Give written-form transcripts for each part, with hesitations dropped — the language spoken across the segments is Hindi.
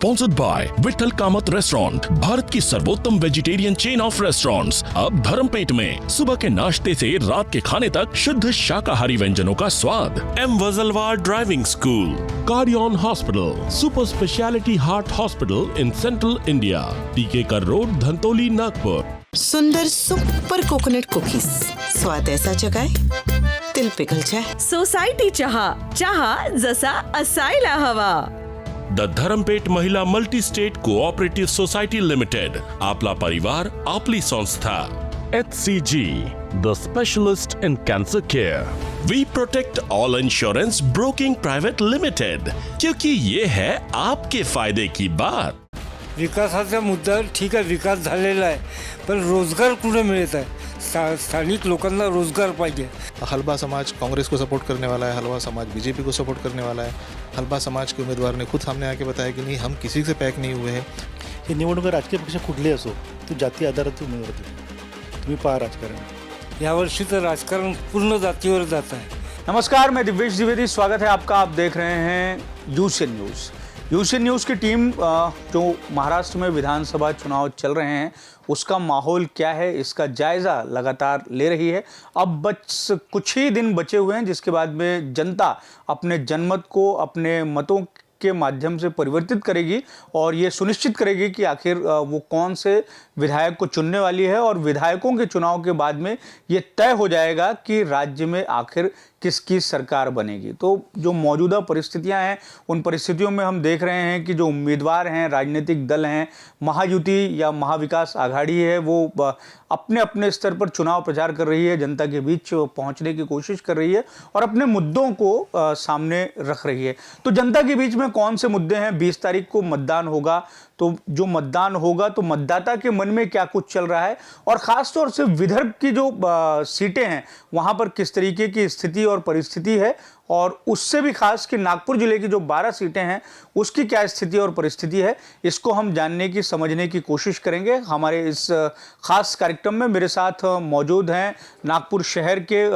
Sponsored by Vithal Kamath restaurant, Bharat की सर्वोत्तम वेजिटेरियन चेन ऑफ रेस्टोरेंट्स, अब धर्मपेट में। सुबह के नाश्ते से रात के खाने तक शुद्ध शाकाहारी व्यंजनों का स्वाद। M Wajalwar driving school, Cardion hospital, super speciality heart hospital in central India, Tikekar road, Dhantoli, Nagpur. सुंदर सुपर कोकोनट कुकीज, स्वाद ऐसा जगाए दिल पिघल जाए। सोसायटी चहा, चहा जसा असायला हवा। द धरमपेट महिला multi state cooperative society limited, आपला परिवार आपली संस्था। HCG, the specialist in cancer care. We protect all insurance broking private limited, क्योंकि ये है आपके फायदे की बात। विकासाचा मुद्दा ठीक आहे, विकास झालेला आहे, पण रोजगार कुठे मिळत आहे? स्थानिक लोकांना रोजगार पाहिजे। हलबा समाज कांग्रेस को सपोर्ट करने वाला है, हलबा समाज बीजेपी को सपोर्ट करने वाला है। हलबा समाज के उम्मीदवार ने खुद सामने आके बताया कि नहीं, हम किसी से पैक नहीं हुए हैं। ही निवडणूक राजकीय पक्ष कुठले असो, तो जाती आधारात उमेदवार होते। तुम्ही पहा राजकारण, यावर्षी तर राजकारण पूर्ण जातीवर जात आहे। नमस्कार, मैं दिव्येश द्विवेदी, स्वागत है आपका। आप देख रहे हैं यूसी न्यूज़। यूसी न्यूज़ की टीम जो महाराष्ट्र में विधानसभा चुनाव चल रहे हैं उसका माहौल क्या है, इसका जायज़ा लगातार ले रही है। अब बस कुछ ही दिन बचे हुए हैं जिसके बाद में जनता अपने जनमत को अपने मतों के माध्यम से परिवर्तित करेगी और ये सुनिश्चित करेगी कि आखिर वो कौन से विधायक को चुनने वाली है, और विधायकों के चुनाव के बाद में ये तय हो जाएगा कि राज्य में आखिर किसकी सरकार बनेगी। तो जो मौजूदा परिस्थितियां हैं उन परिस्थितियों में हम देख रहे हैं कि जो उम्मीदवार हैं, राजनीतिक दल हैं, महायुति या महाविकास आघाड़ी है, वो अपने अपने स्तर पर चुनाव प्रचार कर रही है, जनता के बीच पहुंचने की कोशिश कर रही है और अपने मुद्दों को सामने रख रही है। तो जनता के बीच में कौन से मुद्दे हैं? 20 तारीख को मतदान होगा, तो जो मतदान होगा तो मतदाता के मन में क्या कुछ चल रहा है, और ख़ासतौर से विदर्भ की जो सीटें हैं वहाँ पर किस तरीके की स्थिति और परिस्थिति है, और उससे भी खास कि नागपुर जिले की जो 12 सीटें हैं उसकी क्या स्थिति और परिस्थिति है, इसको हम जानने की, समझने की कोशिश करेंगे। हमारे इस खास कार्यक्रम में मेरे साथ मौजूद हैं नागपुर शहर के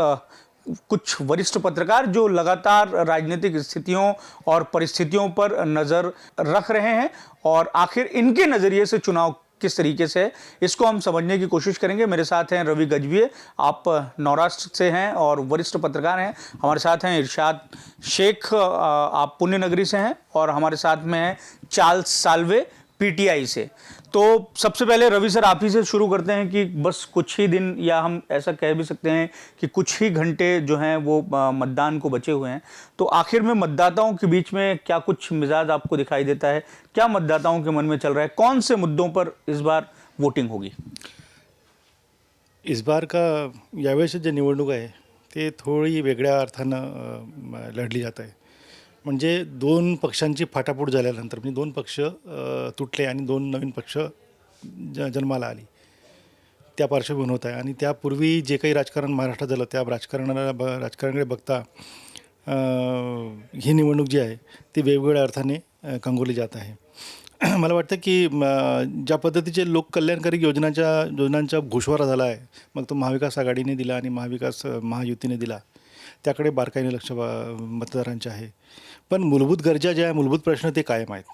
कुछ वरिष्ठ पत्रकार जो लगातार राजनीतिक स्थितियों और परिस्थितियों पर नज़र रख रहे हैं और आखिर इनके नज़रिए से चुनाव किस तरीके से है, इसको हम समझने की कोशिश करेंगे। मेरे साथ हैं रवि गजभिये, आप नौराष्ट्र से हैं और वरिष्ठ पत्रकार हैं। हमारे साथ हैं इरशाद शेख, आप पुण्य नगरी से हैं, और हमारे साथ में हैं चार्ल्स साल्वे PTI से। तो सबसे पहले रवि सर, आप ही से शुरू करते हैं कि बस कुछ ही दिन, या हम ऐसा कह भी सकते हैं कि कुछ ही घंटे जो हैं वो मतदान को बचे हुए हैं, तो आखिर में मतदाताओं के बीच में क्या कुछ मिजाज आपको दिखाई देता है? क्या मतदाताओं के मन में चल रहा है? कौन से मुद्दों पर इस बार वोटिंग होगी? इस बार का यावेळेस जे निवडणूक आहे ते थोडी वेगळ्या अर्थानं लढली जात आहे। म्हणजे दोन पक्षांची फाटाफूट झाल्यानंतर, म्हणजे दोन पक्ष तुटले आणि दोन नवीन पक्ष जन्माला आली, त्या पार्श्वभूमीवर होत आहे। आणि त्यापूर्वी जे काही राजकारण महाराष्ट्रात झालं त्या राजकारणाकडे बघता ही निवडणूक जी आहे ती वेगवेगळ्या अर्थाने कंगोली जात आहे। मला वाटतं की ज्या पद्धतीचे लोककल्याणकारी योजनांचा घोषवारा झाला आहे, मग तो महाविकास आघाडीने दिला आणि महायुतीने दिला, त्याकडे बारकाईने लक्ष मतदारांचे आहे। पण मूलभूत गरजा ज्या, मूलभूत प्रश्न ते कायम आहेत।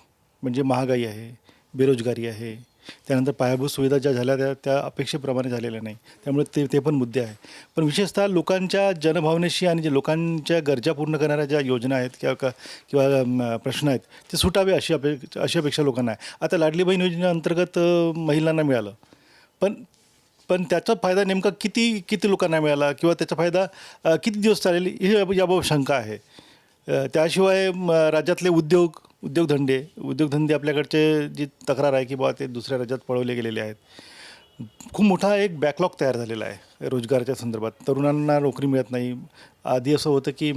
म्हणजे महागाई आहे, बेरोजगारी आहे, त्यानंतर पायाभूत सुविधा ज्या झाल्या त्या अपेक्षेप्रमाणे झालेल्या नाही, त्यामुळे ते पण मुद्दे आहेत। पण विशेषतः लोकांच्या जनभावनेशी आणि जे लोकांच्या गरजा पूर्ण करणाऱ्या ज्या योजना आहेत किंवा प्रश्न आहेत ते सुटावे अशी अपेक्षा लोकांना आहे। आता लाडली बहीण योजनेअंतर्गत महिलांना मिळालं, पण त्याचा फायदा नेमका किती लोकांना मिळाला किंवा त्याचा फायदा किती दिवस चालेल ही याबाबत शंका आहे। त्याशिवाय राज्यातले उद्योगधंदे आपल्याकडचे जी तक्रार आहे की बाबा ते दुसऱ्या राज्यात पळवले गेलेले आहेत, खूप मोठा एक बॅकलॉग तयार झालेला आहे रोजगाराच्या संदर्भात। तरुणांना नोकरी मिळत नाही। आधी असं होतं की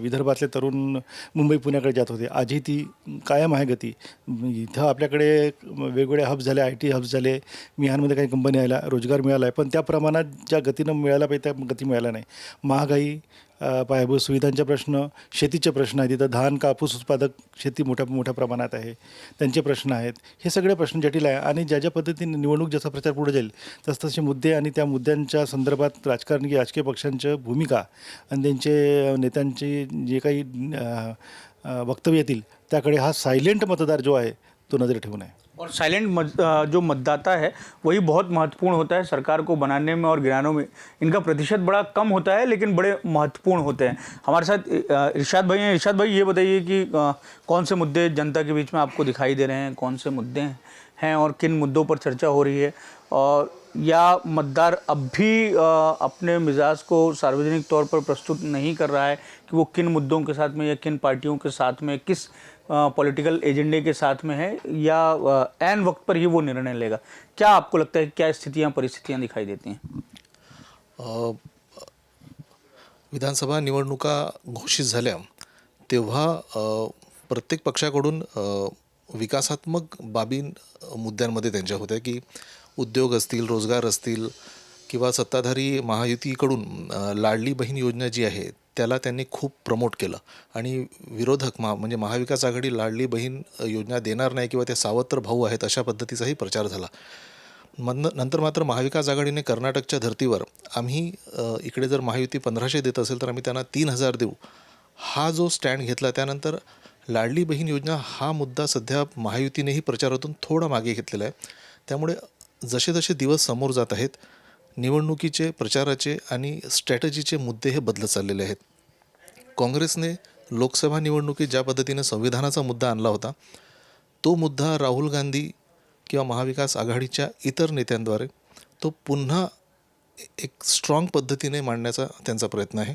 विदर्भातले तरुण मुंबई पुण्याकडे जात होते, आजही ती कायम आहे गती। इथं आपल्याकडे वेगवेगळे हब्स झाले, IT हब्स झाले, मिहानमध्ये काही कंपनी आल्या, रोजगार मिळाला आहे, पण त्या प्रमाणात ज्या गतीनं मिळायला पाहिजे त्या गती मिळाला नाही। महागाई, पायाभूत सुविधांचे प्रश्न, शेतीचे प्रश्न आहेत, तिथं धान कापूस उत्पादक शेती मोठ्या प्रमाणात आहे, त्यांचे प्रश्न आहेत। हे सगळे प्रश्न जटिल आहे आणि ज्या पद्धतीने निवडणूक जसा प्रचार पुढे जाईल तसे मुद्दे आणि त्या मुद्द्यांच्या संदर्भात राजकीय पक्षांच्या भूमिका आणि त्यांचे नेत्यांची जे काही वक्तव्य येतील त्याकडे हा सायलेंट मतदार जो आहे तो नजर ठेवून आहे. और साइलेंट जो मतदाता है वही बहुत महत्वपूर्ण होता है सरकार को बनाने में और गिराने में. इनका प्रतिशत बड़ा कम होता है लेकिन बड़े महत्वपूर्ण होते हैं. हमारे साथ इरशाद भाई हैं. इरशाद भाई, ये बताइए कि कौन से मुद्दे जनता के बीच में आपको दिखाई दे रहे हैं, कौन से मुद्दे हैं और किन मुद्दों पर चर्चा हो रही है, और या मतदार अब भी अपने मिजाज को सार्वजनिक तौर पर प्रस्तुत नहीं कर रहा है कि वो किन मुद्दों के साथ में या किन पार्टियों के साथ में, किस पॉलिटिकल एजेंडे के साथ में है, या ऐन वक्त पर ही वो निर्णय लेगा. क्या आपको लगता है, क्या स्थितियां परिस्थितियां दिखाई देती हैं? विधानसभा निवडणुका घोषित झाल्या तेव्हा प्रत्येक पक्षाकडून विकासात्मक बाबी मुद्द्यांमध्ये त्यांच्या होत्या की उद्योग असतील, रोजगार असतील, किंवा सत्ताधारी महायुतीकडून लाडली बहीण योजना जी आहे त्याला त्यांनी खूप प्रमोट केलं आणि विरोधक म्हणजे महाविकास आघाडी लाडली बहीण योजना देणार नाही किंवा ते सावत्र भाऊ आहेत अशा पद्धतीचाही प्रचार झाला. नंतर मात्र महाविकास आघाडीने कर्नाटकच्या धर्तीवर आम्ही इकडे जर महायुती 1500 देत असेल तर आम्ही त्यांना 3000 देऊ हा जो स्टँड घेतला. त्यानंतर लाडली बहीण योजना हा मुद्दा सध्या महायुतीनेही प्रचारातून थोडा मागे घेतलेला आहे. त्यामुळे जसे जसे दिवस समोर जात आहेत निवडणुकीचे, प्रचाराचे आणि स्ट्रॅटजीचे मुद्दे हे बदलत चाललेले आहेत. काँग्रेसने लोकसभा निवडणुकीत ज्या पद्धतीने संविधानाचा मुद्दा आणला होता तो मुद्दा राहुल गांधी किंवा महाविकास आघाडीच्या इतर नेत्यांद्वारे तो पुन्हा एक स्ट्रॉंग पद्धतीने मांडण्याचा त्यांचा प्रयत्न आहे.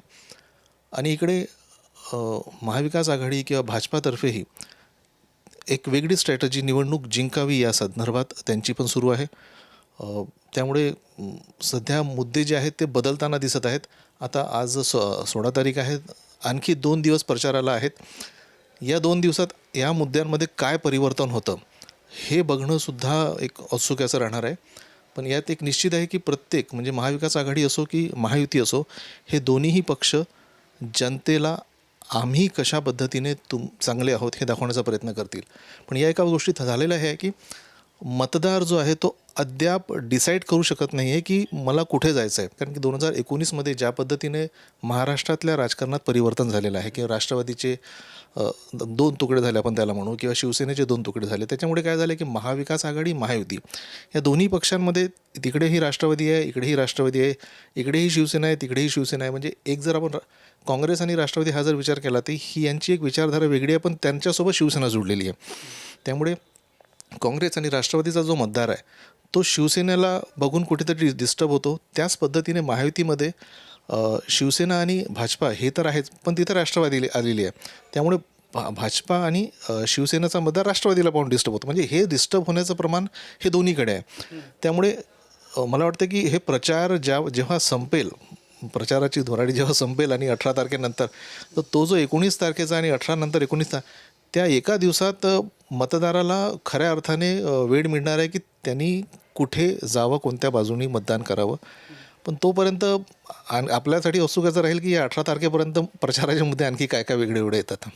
आणि इकडे महाविकास आघाडी किंवा भाजपातर्फेही एक वेगळी स्ट्रॅटजी निवडणूक जिंकावी या संदर्भात त्यांची पण सुरू आहे. त्यामुळे सध्या मुद्दे जे आहेत ते बदलताना दिसत आहेत. आता आज 16 तारीख आहे, आणखी 2 दिवस प्रचाराला आहेत. या 2 दिवसात या मुद्द्यांमध्ये काय परिवर्तन होतं हे बघणंसुद्धा एक औत्सुक्याचं राहणार आहे. पण यात एक निश्चित आहे की प्रत्येक म्हणजे महाविकास आघाडी असो की महायुती असो हे दोन्हीही पक्ष जनतेला आम्ही कशा पद्धतीने चांगले आहोत हे दाखवण्याचा प्रयत्न करतील. पण या एका गोष्टीत झालेलं आहे की मतदार जो आहे तो अद्याप डिसाईड करू शकत नाही आहे की मला कुठे जायचं आहे. कारण की 2019मध्ये ज्या पद्धतीने महाराष्ट्रातल्या राजकारणात परिवर्तन झालेलं आहे की राष्ट्रवादीचे 2 तुकडे झाले आपण त्याला म्हणू किंवा शिवसेनेचे 2 तुकडे झाले. त्याच्यामुळे काय झालं की महाविकास आघाडी महायुती या दोन्ही पक्षांमध्ये तिकडेही राष्ट्रवादी आहे, इकडेही राष्ट्रवादी आहे, इकडेही शिवसेना आहे, तिकडेही शिवसेना आहे. म्हणजे एक जर आपण काँग्रेस आणि राष्ट्रवादी हा जर विचार केला तर ही यांची एक विचारधारा वेगळी आहे पण त्यांच्यासोबत शिवसेना जोडलेली आहे. त्यामुळे काँग्रेस आणि राष्ट्रवादीचा जो मतदार आहे तो शिवसेनेला बघून कुठेतरी डिस्टर्ब होतो. त्याच पद्धतीने महायुतीमध्ये शिवसेना आणि भाजपा हे तर आहेच पण तिथं राष्ट्रवादी आलेली आहे. त्यामुळे भाजपा आणि शिवसेनेचा मतदार राष्ट्रवादीला पाहून डिस्टर्ब होतो. म्हणजे हे डिस्टर्ब होण्याचं प्रमाण हे दोन्हीकडे आहे. त्यामुळे मला वाटतं की हे प्रचार जेव्हा संपेल, प्रचाराची धोराडी जेव्हा संपेल आणि 18 तारखेनंतर तर तो जो 19 तारखेचा आणि 18 नंतर 19 त्या एका दिवसात मतदाराला खऱ्या अर्थाने वेळ मिळणार आहे की त्यांनी कुठे जावं, कोणत्या बाजूनी मतदान करावं. पण तोपर्यंत आपल्यासाठी उत्सुकाचं राहील की या 18 तारखेपर्यंत प्रचाराचे मुद्दे आणखी काय काय वेगळे वेगळे येतात.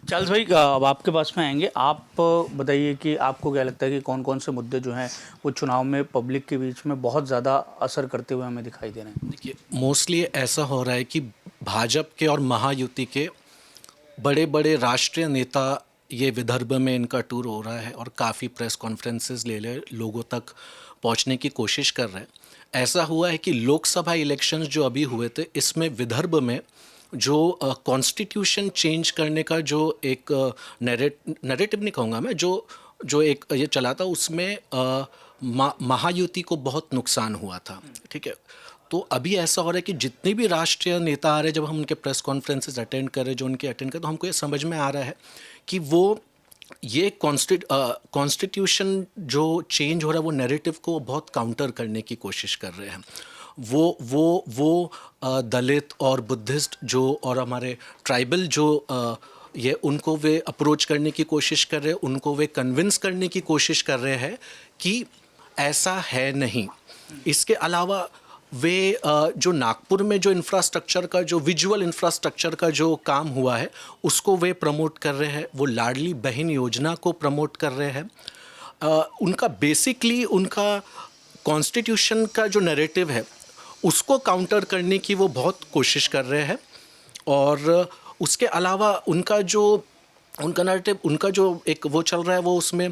चार्ल्स भाई, अब आपके पास में आएंगे. आप बताइए कि आपको क्या लगता है कि कौन कौन से मुद्दे जो हैं वो चुनाव में पब्लिक के बीच में बहुत ज़्यादा असर करते हुए हमें दिखाई दे रहे हैं? देखिए, मोस्टली ऐसा हो रहा है कि भाजपा के और महायुति के बड़े बड़े राष्ट्रीय नेता ये विदर्भ में इनका टूर हो रहा है और काफ़ी प्रेस कॉन्फ्रेंसेस ले लोगों तक पहुंचने की कोशिश कर रहे हैं. ऐसा हुआ है कि लोकसभा इलेक्शंस जो अभी हुए थे इसमें विदर्भ में जो कॉन्स्टिट्यूशन चेंज करने का जो एक नैरेटिव नहीं कहूँगा मैं, जो एक ये चला था उसमें महायुति को बहुत नुकसान हुआ था. ठीक है, तो अभी ऐसा हो रहा है कि जितने भी राष्ट्रीय नेता आ रहे हैं, जब हम उनके प्रेस कॉन्फ्रेंसेस अटेंड कर रहे हैं, जो उनके अटेंड कर, तो हमको ये समझ में आ रहा है कि वो ये कॉन्स्टिट्यूशन जो चेंज हो रहा है वो नैरेटिव को बहुत काउंटर करने की कोशिश कर रहे हैं. वो दलित और बुद्धिस्ट जो और हमारे ट्राइबल जो ये उनको वे अप्रोच करने की कोशिश कर रहे हैं, उनको वे कन्विंस करने की कोशिश कर रहे हैं कि ऐसा है नहीं. इसके अलावा वे जो नागपुर में जो इंफ्रास्ट्रक्चर का जो विजुअल इंफ्रास्ट्रक्चर का जो काम हुआ है उसको वे प्रमोट कर रहे हैं. वो लाडली बहन योजना को प्रमोट कर रहे हैं. उनका बेसिकली उनका कॉन्स्टिट्यूशन का जो नैरेटिव है उसको काउंटर करने की वो बहुत कोशिश कर रहे हैं. और उसके अलावा उनका जो नैरेटिव, उनका जो एक वो चल रहा है वो उसमें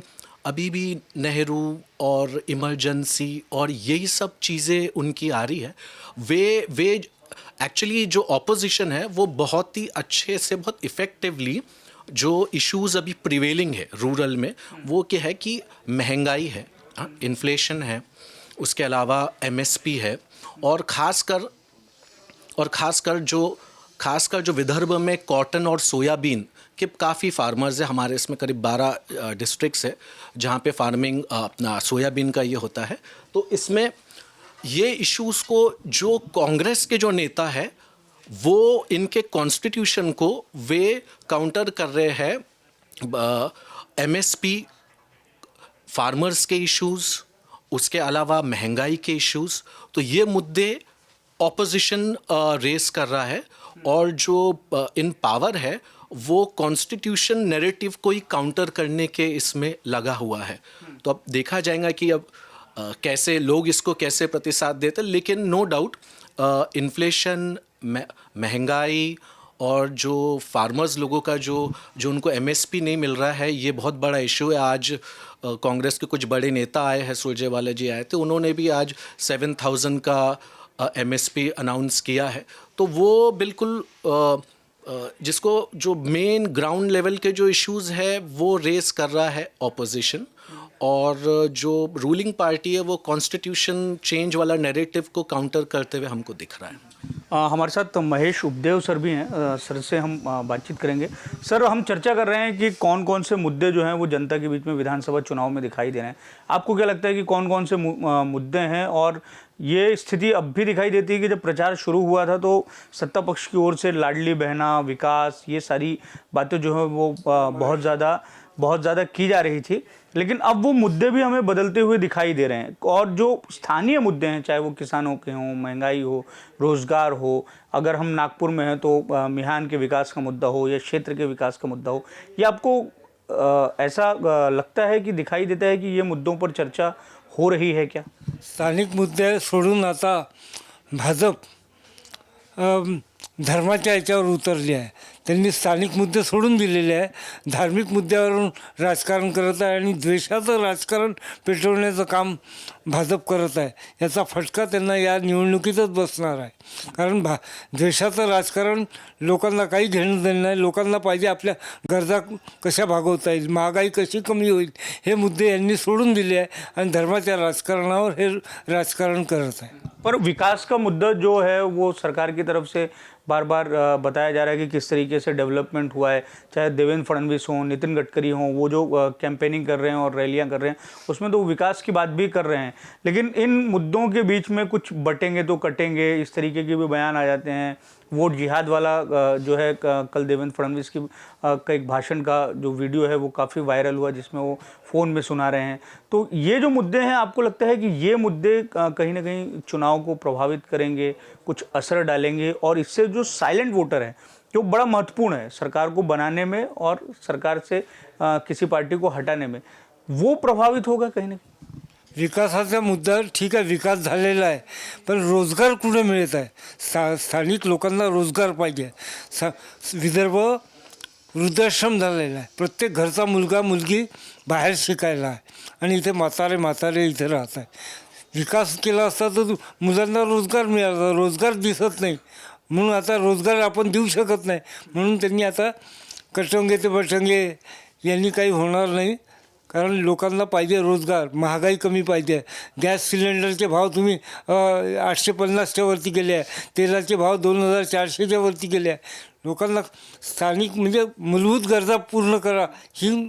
अभी भी नेहरू और इमरजेंसी और यही सब चीज़ें उनकी आ रही है। वे एक्चुअली जो ऑपोजिशन है वो बहुत ही अच्छे से, बहुत इफ़ेक्टिवली जो इश्यूज़ अभी प्रिवेलिंग है रूरल में, वो क्या है कि महंगाई है, इन्फ्लेशन है, उसके अलावा एमएसपी है, और ख़ासकर जो विदर्भ में कॉटन और सोयाबीन के काफ़ी फार्मर्स है। हमारे इसमें करीब 12 डिस्ट्रिक्ट्स है जहाँ पे फार्मिंग अपना सोयाबीन का ये होता है। तो इसमें ये इश्यूज़ को जो कांग्रेस के जो नेता है वो इनके कॉन्स्टिट्यूशन को वे काउंटर कर रहे हैं। एमएसपी, फार्मर्स के इश्यूज़, उसके अलावा महंगाई के इश्यूज़, तो ये मुद्दे ऑपोजिशन रेस कर रहा है, और जो इन पावर है वो कॉन्स्टिट्यूशन नैरेटिव को ही काउंटर करने के इसमें लगा हुआ है। तो अब देखा जाएगा कि अब कैसे लोग इसको कैसे प्रतिसाद देते हैं। लेकिन नो डाउट इन्फ्लेशन, महंगाई और जो फार्मर्स लोगों का जो उनको एमएसपी नहीं मिल रहा है, ये बहुत बड़ा इशू है। आज कांग्रेस के कुछ बड़े नेता आए हैं, सुरजेवाला जी आए थे, उन्होंने भी आज 7,000 का एमएसपी अनाउंस किया है। तो वो बिल्कुल जिसको जो मेन ग्राउंड लेवल के जो इश्यूज़ है वो रेस कर रहा है ऑपोजिशन, और जो रूलिंग पार्टी है वो कॉन्स्टिट्यूशन चेंज वाला नैरेटिव को काउंटर करते हुए हमको दिख रहा है। हमारे साथ महेश उपदेव सर भी हैं, सर से हम बातचीत करेंगे। सर, हम चर्चा कर रहे हैं कि कौन कौन से मुद्दे जो हैं वो जनता के बीच में विधानसभा चुनाव में दिखाई दे रहे हैं। आपको क्या लगता है कि कौन कौन से मुद्दे हैं, और ये स्थिति अब भी दिखाई देती है कि जब प्रचार शुरू हुआ था तो सत्ता पक्ष की ओर से लाडली बहना, विकास, ये सारी बातें जो है वो बहुत ज़्यादा की जा रही थी, लेकिन अब वो मुद्दे भी हमें बदलते हुए दिखाई दे रहे हैं। और जो स्थानीय मुद्दे हैं, चाहे वो किसानों के हों, महंगाई हो, रोज़गार हो, अगर हम नागपुर में हैं तो मिहान के विकास का मुद्दा हो या क्षेत्र के विकास का मुद्दा हो, ये आपको ऐसा लगता है कि दिखाई देता है कि ये मुद्दों पर चर्चा हो रही है क्या? स्थानिक मुद्दे सोडून आता भाजप धर्माच्या याच्यावर उतरली आहे. त्यांनी स्थानिक मुद्दे सोडून दिलेले आहे, धार्मिक मुद्द्यावरून राजकारण करत आहे आणि द्वेषाचं राजकारण पेटवण्याचं काम भाजप करत आहे. याचा फटका त्यांना या निवडणुकीतच बसणार आहे. कारण द्वेषाचं राजकारण लोकांना काही घेणं देणं नाही. लोकांना पाहिजे आपल्या गरजा कशा भागवता येईल, महागाई कशी कमी होईल, हे मुद्दे यांनी सोडून दिले आहे आणि धर्माच्या राजकारणावर हे राजकारण करत आहे. पर विकास का मुद्दा जो है वो सरकार की तरफ से बार बार बताया जा रहा है कि किस तरीके से डेवलपमेंट हुआ है, चाहे देवेंद्र फडणवीस हों, नितिन गडकरी हों, वो जो कैंपेनिंग कर रहे हैं और रैलियां कर रहे हैं उसमें तो विकास की बात भी कर रहे हैं, लेकिन इन मुद्दों के बीच में कुछ बटेंगे तो कटेंगे, इस तरीके के भी बयान आ जाते हैं। वोट जिहाद वाला जो है कल देवेंद्र फडणवीस की का एक भाषण का जो वीडियो है वो काफ़ी वायरल हुआ, जिसमें वो फ़ोन में सुना रहे हैं। तो ये जो मुद्दे हैं, आपको लगता है कि ये मुद्दे कहीं ना कहीं चुनाव को प्रभावित करेंगे, कुछ असर डालेंगे, और इससे जो साइलेंट वोटर है जो बड़ा महत्वपूर्ण है सरकार को बनाने में और सरकार से किसी पार्टी को हटाने में, वो प्रभावित होगा कहीं ना कहीं? विकासाचा मुद्दा ठीक आहे, विकास झालेला आहे, पण रोजगार कुठे मिळत आहे? स्थानिक लोकांना रोजगार पाहिजे. विदर्भ वृद्धाश्रम झालेला आहे, प्रत्येक घरचा मुलगा मुलगी बाहेर शिकायला आहे आणि इथे म्हातारे इथे राहत आहे. विकास केला असता तर मुलांना रोजगार मिळाला, रोजगार दिसत नाही, म्हणून आता रोजगार आपण देऊ शकत नाही. म्हणून त्यांनी आता कटंगे ते बटंगे यांनी काही होणार नाही, कारण लोकांना पाहिजे रोजगार, महागाई कमी पाहिजे. गॅस सिलेंडरचे भाव तुम्ही 850च्या वरती गेले आहे, तेलाचे भाव 2400च्या वरती गेले आहे. लोकांना स्थानिक म्हणजे मूलभूत गरजा पूर्ण करा, ही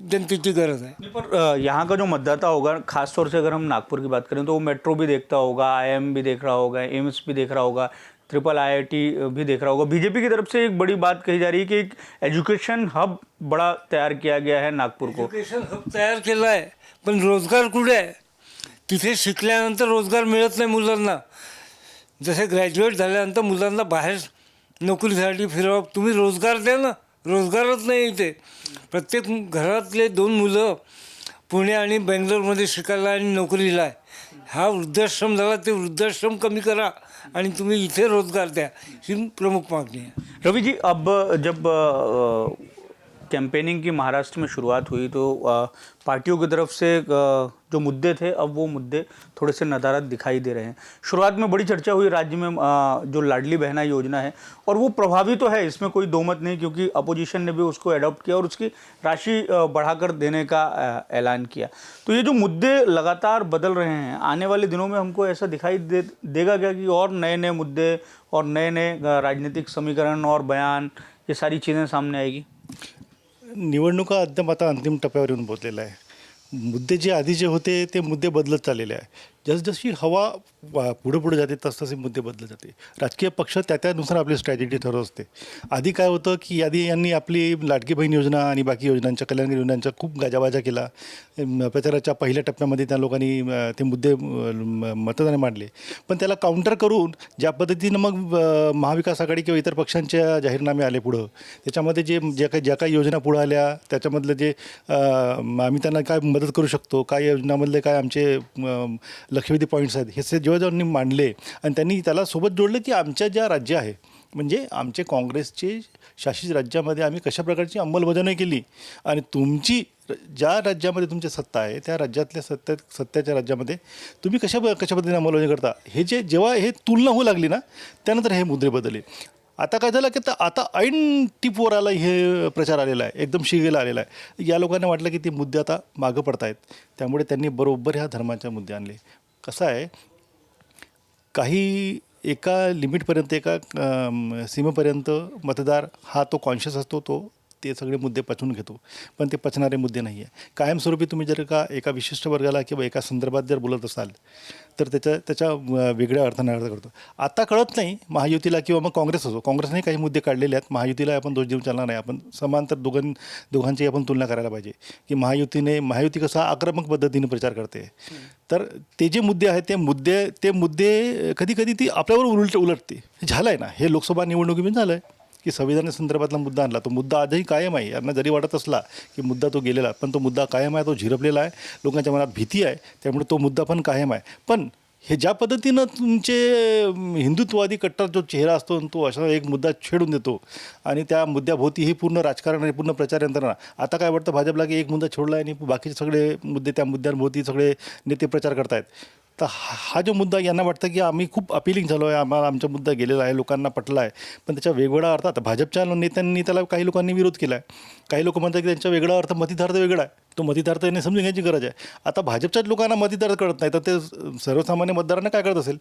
जनतेची गरज है. पर यहाँ का जो मतदाता होगा, खास तौर से अगर हम नागपुर की बात करें तो वो मेट्रो भी देखता होगा, IIM भी देख रहा होगा, एम्स भी देख रहा होगा, IIIT भी देख रहा होगा. बीजेपी की तरफ से एक बड़ी बात कही जा रही है कि एक एजुकेशन हब बड़ा तैयार किया गया है नागपुर को. एज्युकेशन हब तयार केला आहे, पण रोजगार कुठे आहे? तिथे शिकल्यानंतर रोजगार मिळत नाही मुलांना. जसे ग्रॅज्युएट झाल्यानंतर मुलांना बाहेर नोकरीसाठी फिरवा, तुम्ही रोजगार द्या ना. रोजगारच नाही इथे. प्रत्येक घरातले 2 मुलं पुणे आणि बेंगलोरमध्ये शिकायला आणि नोकरीला आहे. हा वृद्धाश्रम झाला, ते वृद्धाश्रम कमी करा आणि तुम्ही इथे रोजगार द्या, ही प्रमुख मागणी आहे. रवि जी, अब जब कैंपेनिंग की महाराष्ट्र में शुरुआत हुई तो पार्टियों की तरफ से जो मुद्दे थे अब वो मुद्दे थोड़े से नदारद दिखाई दे रहे हैं। शुरुआत में बड़ी चर्चा हुई राज्य में जो लाडली बहना योजना है, और वो प्रभावी तो है, इसमें कोई दो मत नहीं, क्योंकि अपोजिशन ने भी उसको अडॉप्ट किया और उसकी राशि बढ़ाकर देने का ऐलान किया। तो ये जो मुद्दे लगातार बदल रहे हैं, आने वाले दिनों में हमको ऐसा दिखाई देगा क्या कि और नए नए मुद्दे और नए नए राजनीतिक समीकरण और बयान, ये सारी चीज़ें सामने आएगी? निवडणुका अद्याप आता अंतिम टप्प्यावर येऊन पोचलेला आहे. मुद्दे जे आधी जे होते ते मुद्दे बदलत चाललेले आहे. जसजशी हवा पुढे पुढे जाते तसतसे मुद्दे बदलत जाते. राजकीय पक्ष त्यानुसार आपली स्ट्रॅटेजी ठरवत असते. आधी काय होतं की आधी यांनी आपली लाडकी बहीण योजना आणि बाकी योजनांच्या कल्याणकारी योजनांचा खूप गाजावाजा केला. प्रचाराच्या पहिल्या टप्प्यामध्ये त्या लोकांनी ते मुद्दे मतदाराने मांडले. पण त्याला काउंटर करून ज्या पद्धतीनं मग महाविकास आघाडी किंवा इतर पक्षांच्या जाहीरनामे आले पुढं, त्याच्यामध्ये ज्या काही योजना पुढं आल्या त्याच्यामधलं जे आम्ही त्यांना काय मदत करू शकतो, काय योजनामधले काय आमचे लक्षवेधी पॉईंट्स आहेत, हे जेव्हा त्यांनी मांडले आणि त्यांनी त्याला सोबत जोडलं की आमच्या ज्या राज्य आहे, म्हणजे आमचे काँग्रेसचे शासित राज्यामध्ये आम्ही कशा प्रकारची अंमलबजावणी केली आणि तुमची ज्या राज्यामध्ये तुमची सत्ता आहे त्या राज्यातल्या सत्तेच्या राज्यामध्ये तुम्ही कशा पद्धतीने अंमलबजावणी करता, हे जेव्हा हे तुलना होऊ लागली ना, त्यानंतर हे मुद्दे बदलले. आता काय झालं की आता ऐन टिपवर आला हे प्रचार आलेला आहे, एकदम शिगेला आलेला आहे. या लोकांना वाटलं की ते मुद्दे आता मागं पडत आहेत, त्यामुळे त्यांनी बरोबर ह्या धर्माचे मुद्दे आणले. कसं आहे, काही एका लिमिटपर्यंत, एका सीमेपर्यंत मतदार हा तो कॉन्शियस असतो, तो ते सगळे मुद्दे पचवून घेतो, पण ते पचणारे मुद्दे नाही आहे. कायमस्वरूपी तुम्ही जर का एका विशिष्ट वर्गाला किंवा एका संदर्भात जर बोलत असाल तर त्याच्या वेगळ्या अर्थाने अर्थ करतो. आता कळत नाही महायुतीला किंवा मग काँग्रेस असो, काँग्रेसने काही मुद्दे काढलेले आहेत, महायुतीला आपण दोष देऊन चालणार नाही. आपण समांतर दोघांची आपण तुलना करायला पाहिजे की महायुती कसा आक्रमक पद्धतीने प्रचार करते, तर ते जे मुद्दे आहेत ते मुद्दे कधी कधी ती आपल्यावर उलटते. झालं आहे ना, हे लोकसभा निवडणुकीमध्ये झालं आहे की संविधानासंदर्भातला मुद्दा आणला, तो मुद्दा आजही कायम आहे. यांना जरी वाटत असला की मुद्दा तो गेलेला, पण तो मुद्दा कायम आहे, तो झिरपलेला आहे, लोकांच्या मनात भीती आहे, त्यामुळे तो मुद्दा पण कायम आहे. पण हे ज्या पद्धतीनं तुमचे हिंदुत्ववादी कट्टर जो चेहरा असतो तो असा एक मुद्दा छेडून देतो आणि त्या मुद्द्याभोवती ही पूर्ण राजकारण आणि पूर्ण प्रचार यंत्रणा. आता काय वाटतं भाजपला की एक मुद्दा छोडला आणि बाकीचे सगळे मुद्दे त्या मुद्द्यांभोवती सगळे नेते प्रचार करतायत. तर हा जो मुद्दा यांना वाटतं की आम्ही खूप अपिलिंग झालो आहे, आम्हाला आमचा मुद्दा गेलेला आहे, लोकांना पटला आहे, पण त्याच्या वेगवेगळा अर्थ. आता भाजपच्या नेत्यांनी त्याला काही लोकांनी विरोध केला आहे. काही लोक म्हणतात की त्यांचा वेगळा अर्थ मतितार्थ वेगळा आहे, तो मतितार्थ यांनी समजून घ्यायची गरज आहे. आता भाजपच्याच लोकांना मतितार्थ कळत नाही तर ते सर्वसामान्य मतदारांना काय कळत असेल.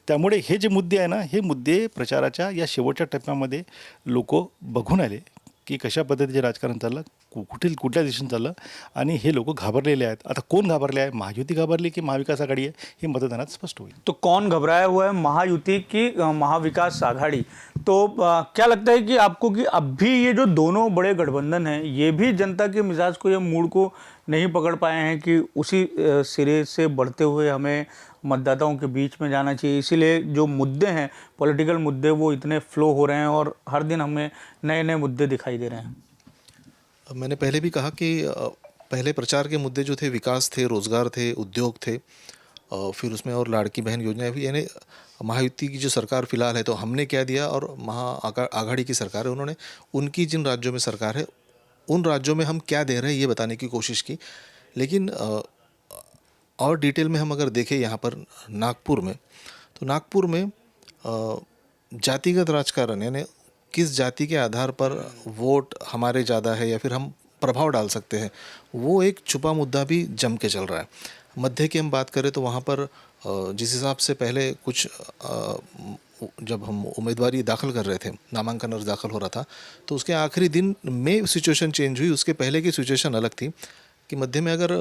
त्यामुळे हे जे मुद्दे आहे ना, हे मुद्दे प्रचाराच्या या शेवटच्या टप्प्यामध्ये लोक बघून आले की कशा पद्धतीचे राजकारण चाललं, कुठल्या दिशेने चाललं, आणि हे लोक घाबरलेले आहेत. आता कोण घाबरले आहे, महायुती घाबरली की महाविकास आघाडी आहे, हे मतदानात स्पष्ट होईल. तो कौन घबराया हुआ है, महायुति की महाविकास आघाड़ी? तो क्या लगता है कि आपको कि अब भी ये जो दोनों बड़े गठबंधन हैं, ये भी जनता के मिजाज को या मूड को नहीं पकड़ पाए हैं कि उसी सिरे से बढ़ते हुए हमें मतदाताओं के बीच में जाना चाहिए, इसीलिए जो मुद्दे हैं, पॉलिटिकल मुद्दे, वो इतने फ्लो हो रहे हैं और हर दिन हमें नए नए मुद्दे दिखाई दे रहे हैं? मैंने पहले भी कहा कि पहले प्रचार के मुद्दे जो थे विकास थे, रोज़गार थे, उद्योग थे, फिर उसमें और लाड़की बहन योजना भी, यानी महायुति की जो सरकार फ़िलहाल है तो हमने क्या दिया, और आघाड़ी की सरकार है उन्होंने उनकी जिन राज्यों में सरकार है उन राज्यों में हम क्या दे रहे हैं ये बताने की कोशिश की. लेकिन और डिटेल में हम अगर देखें यहाँ पर नागपुर में, तो नागपुर में जातिगत राजकारण, यानी किस जाति के आधार पर वोट हमारे ज़्यादा है या फिर हम प्रभाव डाल सकते हैं, वो एक छुपा मुद्दा भी जम के चल रहा है. मध्य की हम बात करें तो वहाँ पर जिस हिसाब से पहले कुछ जब हम उम्मीदवारी दाखिल कर रहे थे, नामांकन और दाखिल हो रहा था, तो उसके आखिरी दिन में सिचुएशन चेंज हुई. उसके पहले की सिचुएशन अलग थी कि मध्य में अगर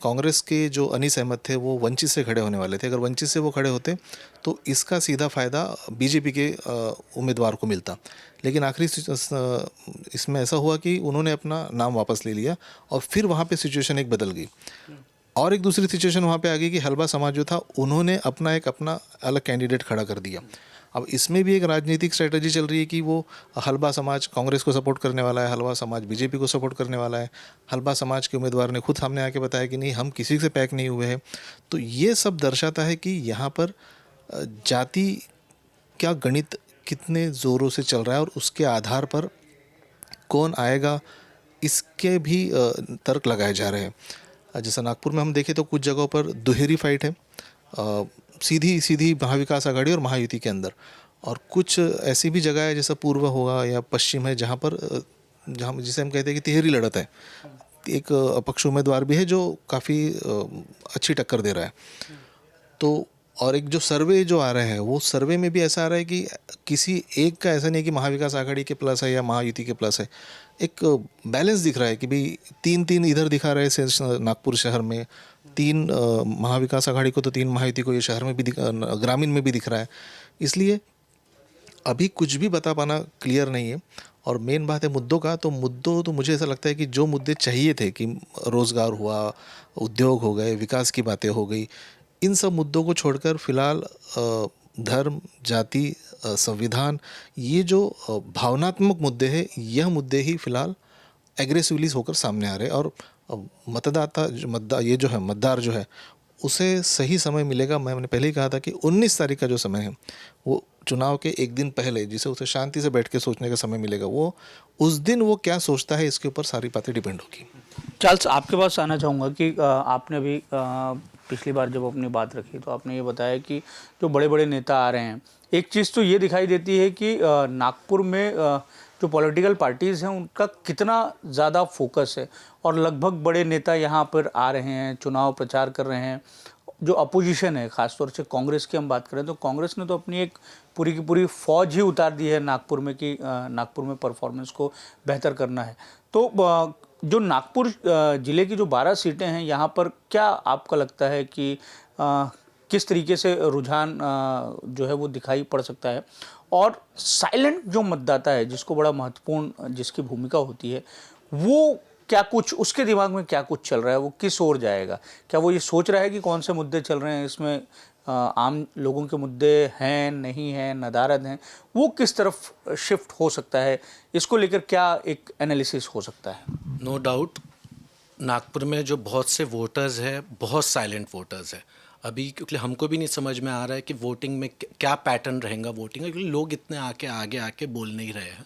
कांग्रेस के जो अनीस अहमद थे वो वंचित से खड़े होने वाले थे, अगर वंचित से वो खड़े होते तो इसका सीधा फ़ायदा बीजेपी के उम्मीदवार को मिलता. लेकिन आखिरी इसमें ऐसा हुआ कि उन्होंने अपना नाम वापस ले लिया और फिर वहाँ पे सिचुएशन एक बदल गई. और एक दूसरी सिचुएशन वहाँ पे आ गई कि हलबा समाज जो था उन्होंने अपना अलग कैंडिडेट खड़ा कर दिया. अब इसमें भी एक राजनीतिक स्ट्रेटजी चल रही है कि वो हलबा समाज कांग्रेस को सपोर्ट करने वाला है, हलबा समाज बीजेपी को सपोर्ट करने वाला है. हलबा समाज के उम्मीदवार ने खुद सामने आके बताया कि नहीं, हम किसी से पैक नहीं हुए हैं. तो ये सब दर्शाता है कि यहाँ पर जाति क्या गणित कितने ज़ोरों से चल रहा है और उसके आधार पर कौन आएगा, इसके भी तर्क लगाए जा रहे हैं। जैसा नागपुर में हम देखें तो कुछ जगहों पर दुहेरी फाइट है, सीधी सीधी महाविकास आघाड़ी और महायुति के अंदर, और कुछ ऐसी भी जगह है जैसा पूर्व होगा या पश्चिम है जहाँ पर जहाँ जिसे हम कहते हैं कि तिहरी लड़त है। एक अपक्ष उम्मीदवार भी है जो काफ़ी अच्छी टक्कर दे रहा है। तो और एक जो सर्वे जो आ रहा है वो सर्वे में भी ऐसा आ रहा है कि किसी एक का ऐसा नहीं है कि महाविकास आघाड़ी के प्लस है या महायुति के प्लस है, एक बैलेंस दिख रहा है कि भाई 3-3 इधर दिखा रहे हैं नागपुर शहर में, 3 महाविकास आघाड़ी को तो 3 महायुति को ये शहर में भी ग्रामीण में भी दिख रहा है। इसलिए अभी कुछ भी बता पाना क्लियर नहीं है। और मेन बात है मुद्दों का, तो मुद्दों तो मुझे ऐसा लगता है कि जो मुद्दे चाहिए थे कि रोज़गार हुआ, उद्योग हो गए, विकास की बातें हो गई, इन सब मुद्दों को छोड़कर फिलहाल धर्म, जाति, संविधान, ये जो भावनात्मक मुद्दे हैं, यह मुद्दे ही फिलहाल एग्रेसिवली होकर सामने आ रहे हैं। और मतदार जो है उसे सही समय मिलेगा। मैंने पहले ही कहा था कि 19 तारीख का जो समय है वो चुनाव के एक दिन पहले, जिसे उसे शांति से बैठ के सोचने का समय मिलेगा, वो उस दिन वो क्या सोचता है इसके ऊपर सारी बातें डिपेंड होगी। चार्ल्स, आपके पास आना चाहूँगा कि आपने अभी पिछली बार जब अपनी बात रखी तो आपने ये बताया कि जो बड़े बड़े नेता आ रहे हैं, एक चीज़ तो ये दिखाई देती है कि नागपुर में जो पॉलिटिकल पार्टीज़ हैं उनका कितना ज़्यादा फोकस है, और लगभग बड़े नेता यहाँ पर आ रहे हैं, चुनाव प्रचार कर रहे हैं। जो अपोजिशन है, ख़ासतौर से कांग्रेस की हम बात करें तो कांग्रेस ने तो अपनी एक पूरी की पूरी फौज ही उतार दी है नागपुर में कि नागपुर में परफॉर्मेंस को बेहतर करना है। तो जो नागपुर ज़िले की जो 12 सीटें हैं, यहाँ पर क्या आपका लगता है कि किस तरीके से रुझान जो है वो दिखाई पड़ सकता है, और साइलेंट जो मतदाता है जिसको बड़ा महत्वपूर्ण जिसकी भूमिका होती है, वो क्या कुछ उसके दिमाग में क्या कुछ चल रहा है, वो किस ओर जाएगा? क्या वो ये सोच रहा है कि कौन से मुद्दे चल रहे हैं, इसमें आम लोगों के मुद्दे हैं, नहीं हैं, नदारद हैं, वो किस तरफ शिफ्ट हो सकता है? इसको लेकर क्या एक एनालिसिस हो सकता है? नो डाउट नागपुर में जो बहुत से वोटर्स हैं, बहुत साइलेंट वोटर्स हैं अभी, क्योंकि हमको भी नहीं समझ में आ रहा है कि वोटिंग में क्या पैटर्न रहेगा वोटिंग का, क्योंकि लोग इतने आगे आके बोल नहीं रहे हैं।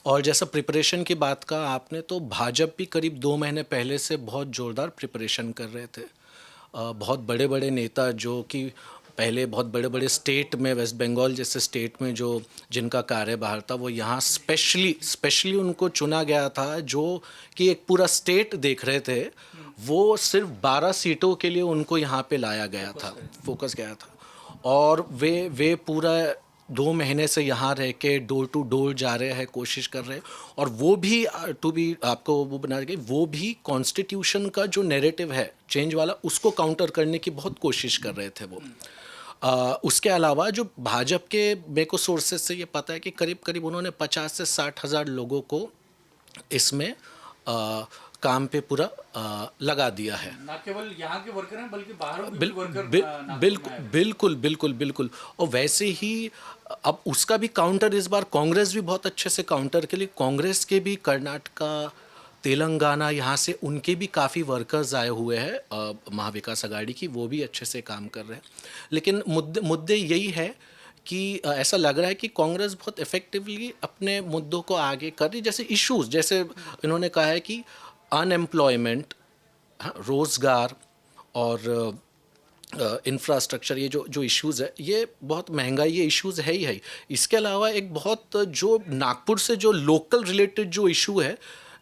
और जैसा प्रिपरेशन की बात का आपने, तो भाजपा भी करीब 2 महीने पहले से बहुत ज़ोरदार प्रिपरेशन कर रहे थे। बहुत बड़े बड़े नेता जो कि पहले बहुत बड़े बड़े स्टेट में, वेस्ट बंगाल जैसे स्टेट में जो जिनका कार्यभार था, वो यहाँ स्पेशली उनको चुना गया था, जो कि एक पूरा स्टेट देख रहे थे। वो सिर्फ 12 सीटों के लिए उनको यहाँ पे लाया गया था, फोकस गया था। और वे पूरा 2 महीने से यहाँ रह के डोर टू डोर जा रहे हैं, कोशिश कर रहे हैं। और वो भी आपको वो बना के, वो भी कॉन्स्टिट्यूशन का जो नैरेटिव है चेंज वाला, उसको काउंटर करने की बहुत कोशिश कर रहे थे वो। उसके अलावा जो भाजपा के मेरे को सोर्सेज से ये पता है कि करीब उन्होंने 50 से 60 हज़ार लोगों को इसमें काम पे पूरा लगा दिया है। ना केवल यहाँ के वर्कर हैं बल्कि बाहर बिल्कुल। और वैसे ही अब उसका भी काउंटर इस बार कांग्रेस भी बहुत अच्छे से काउंटर के लिए, कांग्रेस के भी कर्नाटका, तेलंगाना, यहाँ से उनके भी काफ़ी वर्कर्स आए हुए हैं महाविकास आघाड़ी की, वो भी अच्छे से काम कर रहे हैं। लेकिन मुद्दे यही है कि ऐसा लग रहा है कि कांग्रेस बहुत इफ़ेक्टिवली अपने मुद्दों को आगे कर रही, जैसे इश्यूज, जैसे इन्होंने कहा है कि अनएम्प्लॉयमेंट, रोज़गार और इंफ्रास्ट्रक्चर, ये जो इश्यूज़ है, ये बहुत महंगाई, ये इश्यूज़ है ही है। इसके अलावा एक बहुत जो नागपुर से जो लोकल रिलेटेड जो इशू है,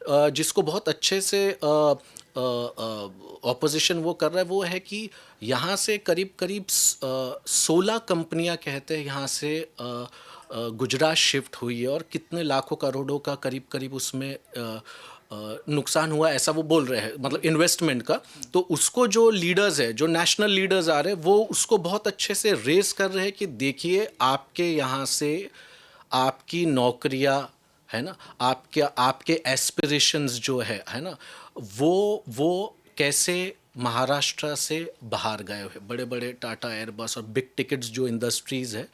जिसको बहुत अच्छे से ऑपोजिशन वो कर रहा है, वो है कि यहाँ से करीब 16 कंपनियाँ कहते हैं यहाँ से गुजरात शिफ्ट हुई है, और कितने लाखों करोड़ों का करीब उसमें नुकसान हुआ, ऐसा वो बोल रहे हैं, मतलब इन्वेस्टमेंट का। तो उसको जो लीडर्स है, जो नेशनल लीडर्स आ रहे हैं, वो उसको बहुत अच्छे से रेस कर रहे हैं कि देखिए आपके यहाँ से आपकी नौकरियाँ है ना, आपके एस्पिरेशंस जो है ना, वो कैसे महाराष्ट्र से बाहर गए हुए, बड़े बड़े टाटा, एयरबस और बिग टिकट्स जो इंडस्ट्रीज़ है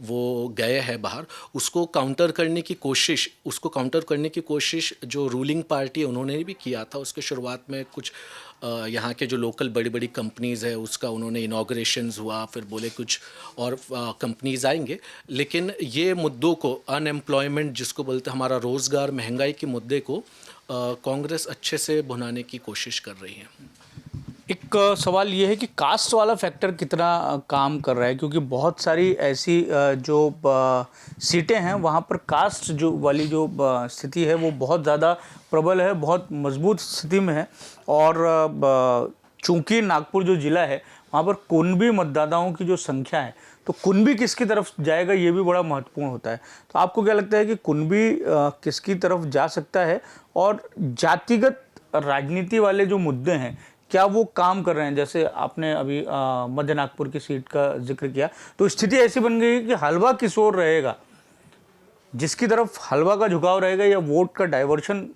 वो गए हैं बाहर। उसको काउंटर करने की कोशिश जो रूलिंग पार्टी है उन्होंने भी किया था। उसके शुरुआत में कुछ यहाँ के जो लोकल बड़ी बड़ी कंपनीज़ है उसका उन्होंने इनॉग्रेशंस हुआ, फिर बोले कुछ और कंपनीज़ आएंगे। लेकिन ये मुद्दों को, अनएम्प्लॉयमेंट जिसको बोलते हैं, हमारा रोज़गार, महंगाई के मुद्दे को कांग्रेस अच्छे से भुनाने की कोशिश कर रही है। एक सवाल ये है कि कास्ट वाला फैक्टर कितना काम कर रहा है, क्योंकि बहुत सारी ऐसी जो सीटें हैं वहाँ पर कास्ट जो वाली जो स्थिति है वो बहुत ज़्यादा प्रबल है, बहुत मजबूत स्थिति में है। और चूंकि नागपुर जो ज़िला है वहाँ पर कुनबी मतदाताओं की जो संख्या है, तो कुनबी किसकी तरफ जाएगा ये भी बड़ा महत्वपूर्ण होता है। तो आपको क्या लगता है कि कुनबी किसकी तरफ जा सकता है, और जातिगत राजनीति वाले जो मुद्दे हैं क्या वो काम कर रहे हैं? जैसे आपने अभी मध्य नागपुर की सीट का जिक्र किया, तो स्थिति ऐसी बन गई कि हलवा किस ओर रहेगा, जिसकी तरफ हलवा का झुकाव रहेगा या वोट का डाइवर्शन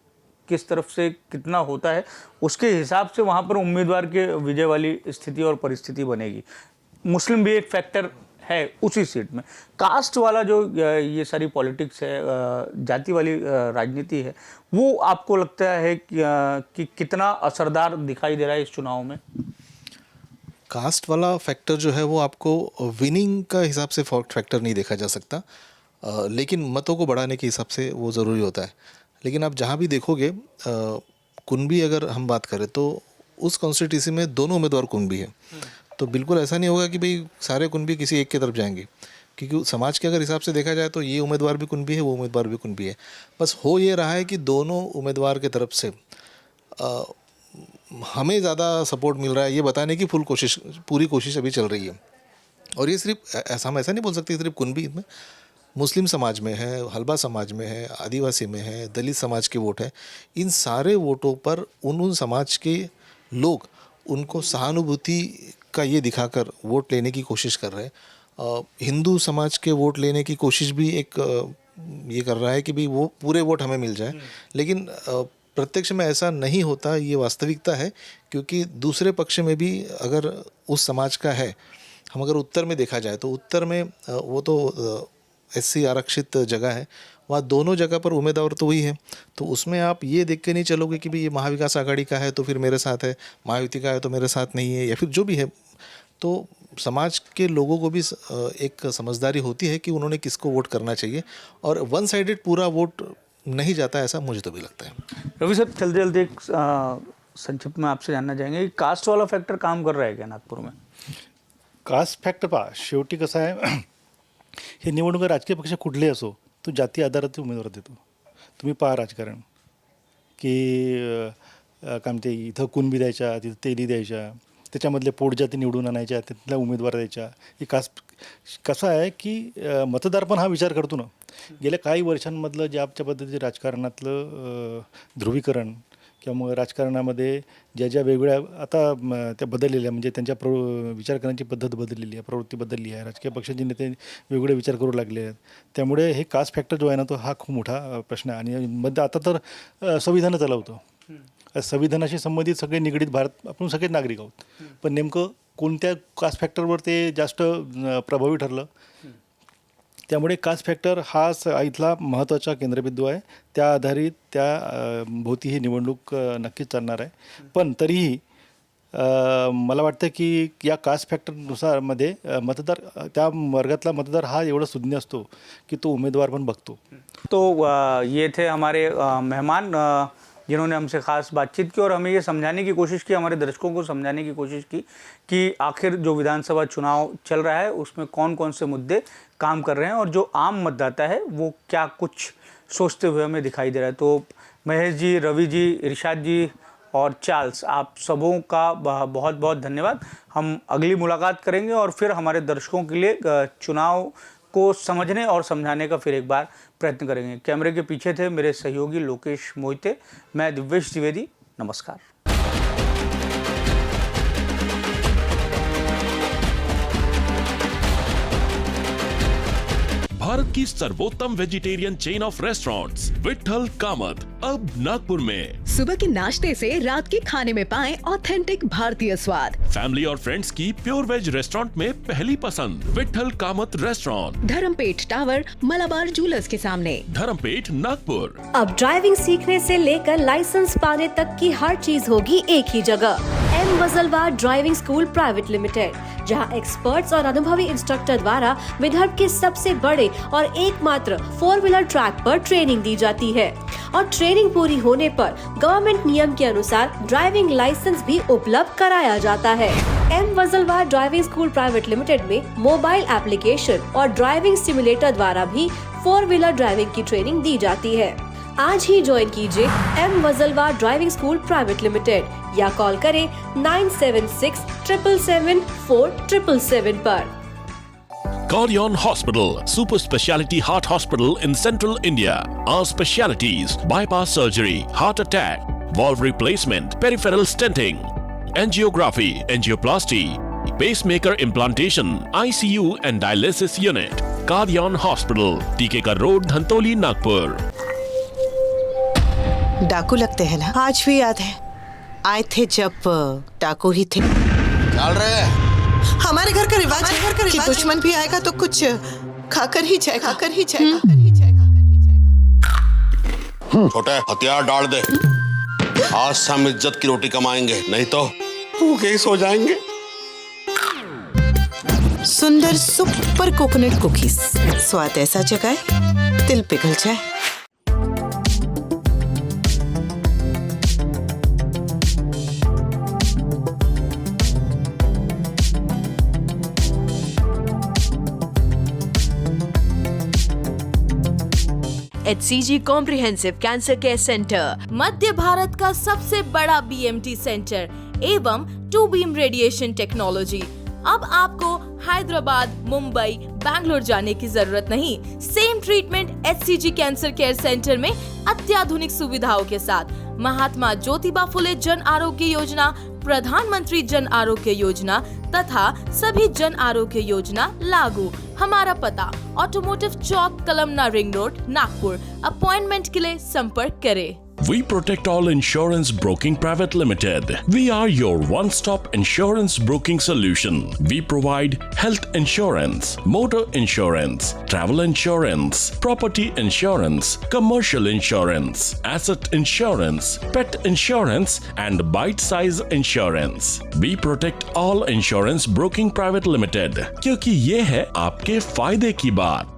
किस तरफ से कितना होता है, उसके हिसाब से वहाँ पर उम्मीदवार के विजय वाली स्थिति और परिस्थिति बनेगी। मुस्लिम भी एक फैक्टर है उसी सीट में। कास्ट वाला जो ये सारी पॉलिटिक्स है, जाति वाली राजनीति है, वो आपको लगता है कि कितना असरदार दिखाई दे रहा है इस चुनाव में? कास्ट वाला फैक्टर जो है वो आपको विनिंग का हिसाब से फैक्टर नहीं देखा जा सकता, लेकिन मतों को बढ़ाने के हिसाब से वो ज़रूरी होता है। लेकिन आप जहाँ भी देखोगे कुनबी अगर हम बात करें तो उस कॉन्स्टिट्यूंसी में दोनों उम्मीदवार कुनबी हैं, तो बिल्कुल ऐसा नहीं होगा कि भाई सारे कुनबी किसी एक की तरफ जाएंगे, क्योंकि समाज के अगर हिसाब से देखा जाए तो ये उम्मीदवार भी कुनबी है, वो उम्मीदवार भी कुनबी है। बस हो ये रहा है कि दोनों उम्मीदवार की तरफ से हमें ज़्यादा सपोर्ट मिल रहा है ये बताने की पूरी कोशिश अभी चल रही है। और ये सिर्फ ऐसा हम ऐसा नहीं बोल सकते सिर्फ कुनबी में, मुस्लिम समाज में है, हलबा समाज में है, आदिवासी में है, दलित समाज के वोट है। इन सारे वोटों पर उन समाज के लोग उनको सहानुभूति का ये दिखाकर वोट लेने की कोशिश कर रहे हैं। हिंदू समाज के वोट लेने की कोशिश भी एक ये कर रहा है कि भाई वो पूरे वोट हमें मिल जाए, लेकिन प्रत्यक्ष में ऐसा नहीं होता, ये वास्तविकता है। क्योंकि दूसरे पक्ष में भी अगर उस समाज का है, हम अगर उत्तर में देखा जाए तो उत्तर में वो तो SC आरक्षित जगह है, वहाँ दोनों जगह पर उम्मीदवार तो वही है। तो उसमें आप ये देख के नहीं चलोगे कि भाई ये महाविकास आघाड़ी का है तो फिर मेरे साथ है, महायुति का है तो मेरे साथ नहीं है, या फिर जो भी है। तो समाज के लोगों को भी एक समझदारी होती है कि उन्होंने किसको वोट करना चाहिए, और वन साइडेड पूरा वोट नहीं जाता, ऐसा मुझे तो भी लगता है। रवि साहब, जल्दी जल्दी एक संक्षिप्त में आपसे जानना चाहेंगे कि कास्ट वाला फॅक्टर काम कर रहा है क्या नागपूर में? कास्ट फॅक्टर पहा, शेवटी कसं आहे, हे निवडणूक राजकीय पक्ष कुठलेही असो तो जाती आधाराचे उमेदवार देतो. तुम्ही पहा राजकारण की काय म्हणते, इथं कुणबी द्यायच्या, तिथं तेली द्यायच्या, त्याच्यामधले पोटजाती निवडून आणायच्या, त्यातल्या उमेदवार द्यायच्या. हे कसं आहे की मतदार पण हा विचार करतो ना. गेल्या काही वर्षांमधलं ज्या पद्धतीचे राजकारणातलं ध्रुवीकरण किंवा मग राजकारणामध्ये ज्या वेगवेगळ्या आता त्या बदललेल्या, म्हणजे त्यांच्या विचार करण्याची पद्धत बदललेली आहे, प्रवृत्ती बदलली आहे, राजकीय पक्षाचे नेते वेगवेगळे विचार करू लागले आहेत. त्यामुळे हे कास्ट फॅक्टर जो आहे ना, तो हा खूप मोठा प्रश्न आहे. आणि मध्ये आता तर संविधान चालवतो, संविधानाशी संबंधित सगळे निगडीत भारत आपण सगळे नागरिक आहोत. पण नेमकं कोणत्या कास्ट फॅक्टरवर ते जास्त प्रभावी ठरलं, त्यामुळे कास्ट फॅक्टर हा इथला महत्त्वाचा केंद्रबिंदू आहे. त्या आधारित त्या भोवती ही निवडणूक नक्कीच चालणार आहे. पण तरीही मला वाटतं की या कास्ट फॅक्टरनुसार मध्ये मतदार, त्या वर्गातला मतदार हा एवढा सुज्ञ असतो की तो उमेदवार पण बघतो. तो ये थे हमारे मेहमान जिन्होंने हमसे ख़ास बातचीत की और हमें ये समझाने की कोशिश की, हमारे दर्शकों को समझाने की कोशिश की कि आखिर जो विधानसभा चुनाव चल रहा है उसमें कौन कौन से मुद्दे काम कर रहे हैं और जो आम मतदाता है वो क्या कुछ सोचते हुए हमें दिखाई दे रहा है. तो महेश जी, रवि जी, इरशाद जी और चार्ल्स, आप सबों का बहुत बहुत धन्यवाद. हम अगली मुलाकात करेंगे और फिर हमारे दर्शकों के लिए चुनाव को समझने और समझाने का फिर एक बार प्रयत्न करेंगे. कैमरे के पीछे थे मेरे सहयोगी लोकेश मोहिते, मैं दिव्येश द्विवेदी. नमस्कार. भारत की सर्वोत्तम vegetarian chain of restaurants Vitthal Kamat अब नागपुर में. सुबह के नाश्ते से रात के खाने में पाएं ऑथेंटिक भारतीय स्वाद. फैमिली और फ्रेंड्स की प्योर वेज रेस्टोरेंट में पहली पसंद Vitthal Kamat restaurant, Dharampeth tower, Malabar jewellers के सामने, धर्मपेट, नागपुर. अब ड्राइविंग सीखने से लेकर लाइसेंस पाने तक की हर चीज होगी एक ही जगह. M Wajalwar driving school private limited, जहां एक्सपर्ट्स और अनुभवी इंस्ट्रक्टर द्वारा विदर्भ के सबसे बड़े और एकमात्र 4 व्हीलर ट्रैक पर ट्रेनिंग दी जाती है और ट्रेनिंग पूरी होने पर गवर्नमेंट नियम के अनुसार ड्राइविंग लाइसेंस भी उपलब्ध कराया जाता है। M Wajalwar driving school private limited में मोबाइल एप्लीकेशन और ड्राइविंग सिमुलेटर द्वारा भी 4-व्हीलर ड्राइविंग की ट्रेनिंग दी जाती है। आज ही ज्वाइन कीजिए M Wajalwar driving school private limited या कॉल करें 9767774777 पर। Cardion Hospital, super speciality heart hospital in central India. Our specialties: bypass surgery, heart attack, valve replacement, peripheral stenting, angiography, angioplasty, pacemaker implantation, ICU and dialysis unit. Cardion Hospital, Tikekar road, Dhantoli, Nagpur. डाकू लगते हैं ना, आज भी याद है आए थे जब डाकू ही थे। चल रहे हैं। हमारे घर का रिवाज है कि दुश्मन भी आएगा तो कुछ खाकर ही जाएगा। छोटे हथियार डाल दे, आज से हम इज्जत की रोटी कमाएंगे, नहीं तो भूखे ही सो जाएंगे। सुंदर सुपर कोकोनट कुकीज, स्वाद ऐसा जगाए दिल पिघल जाए। HCG comprehensive cancer care centre, मध्य भारत का सबसे बड़ा BMT सेंटर एवं 2 बीम रेडिएशन टेक्नोलॉजी। अब आपको हैदराबाद, मुंबई, बैंगलोर जाने की जरूरत नहीं। Same treatment HCG cancer care centre में अत्याधुनिक सुविधाओं के साथ। महात्मा ज्योतिबा फुले जन आरोग्य योजना, प्रधानमंत्री जन आरोग्य योजना तथा सभी जन आरोग्य योजना लागू। हमारा पता automotive Chowk, Kalamna ring road, Nagpur. Appointment के लिए संपर्क करें। We protect all insurance broking private limited. We are your one-stop insurance broking solution. We provide health insurance, motor insurance, travel insurance, property insurance, commercial insurance, asset insurance, pet insurance and bite-size insurance. We protect all insurance broking private limited. क्योंकि ये है आपके फायदे की बात।